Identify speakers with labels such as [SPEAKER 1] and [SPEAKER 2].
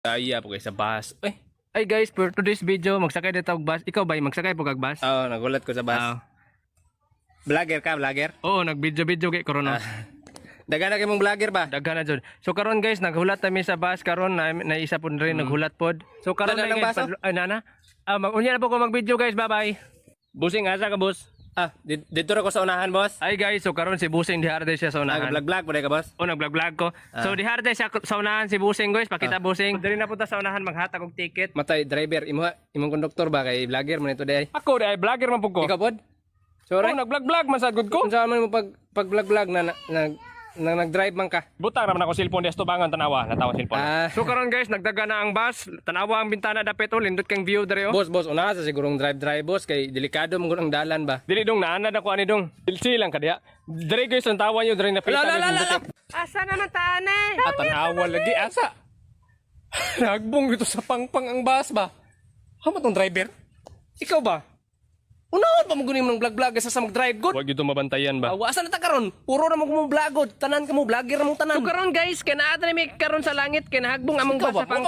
[SPEAKER 1] Kaya po kayo sa bus.
[SPEAKER 2] Ay guys, for today's video, magsakay dito og bus. Ikaw ba, magsakay po kag bus?
[SPEAKER 1] Oo, nagulat ko sa bus. Vlogger ka, vlogger?
[SPEAKER 2] Oo, nag-video kay Corona.
[SPEAKER 1] Dagana kay mong vlogger ba?
[SPEAKER 2] Daghan na jud. So karon guys, naghulat kami sa bus karon na isa po rin naghulat pod. So karon
[SPEAKER 1] Dala
[SPEAKER 2] na
[SPEAKER 1] ng
[SPEAKER 2] guys,
[SPEAKER 1] baso?
[SPEAKER 2] ay nana. Mag-unya na po ko mag-video guys. Bye-bye.
[SPEAKER 1] Busing asa ka, boss? Dito ra ko sa unahan, boss.
[SPEAKER 2] Ay guys, so karon si Busing diharde siya sa unahan.
[SPEAKER 1] Vlog-vlog po ka, boss.
[SPEAKER 2] O nag-vlog ko. So diharde siya sa unahan si Busing guys. Pakita Busing. Dali na punta sa unahan maghatag og ticket.
[SPEAKER 1] Matay driver, imong konduktor ba kay vlogger mo nito day?
[SPEAKER 2] Ako ay vlogger man pud ko.
[SPEAKER 1] Ikaw pod?
[SPEAKER 2] So nag-vlog man sad gud ko.
[SPEAKER 1] Kung saan man mo pag vlog-vlog na nag-drive man ka.
[SPEAKER 2] Butang naman ako cellphone desto bangan tanawa, natawa cellphone. So karon guys, nagdaga na ang bus, tanawa ang bintana dapit lindot kang view dere oh.
[SPEAKER 1] Boss, una sa sigurong drive boss kay delikado mo ang dalan ba.
[SPEAKER 2] Dili dong naanad ako ani dong. Dilsi lang kadiya. Dere guys, ang tawa niyo dere na pita ni. Asa na man taane?
[SPEAKER 1] Tanawa lagi asa. Nagbong dito sa pangpang ang bus ba. Hama tong driver? Ikaw ba? Unahan pa mo gunin mo ng vlog-vlog sa mag-drive god.
[SPEAKER 2] Wag gyud mabantayan ba.
[SPEAKER 1] Asa na ta karon? Puro na mo vlog god. Tanan ka mo vlogger na mong tanan.
[SPEAKER 2] So karon guys, kay naa mi karon sa langit kay nahagbong among
[SPEAKER 1] Ikaw
[SPEAKER 2] bus
[SPEAKER 1] ba?
[SPEAKER 2] sa pangpang.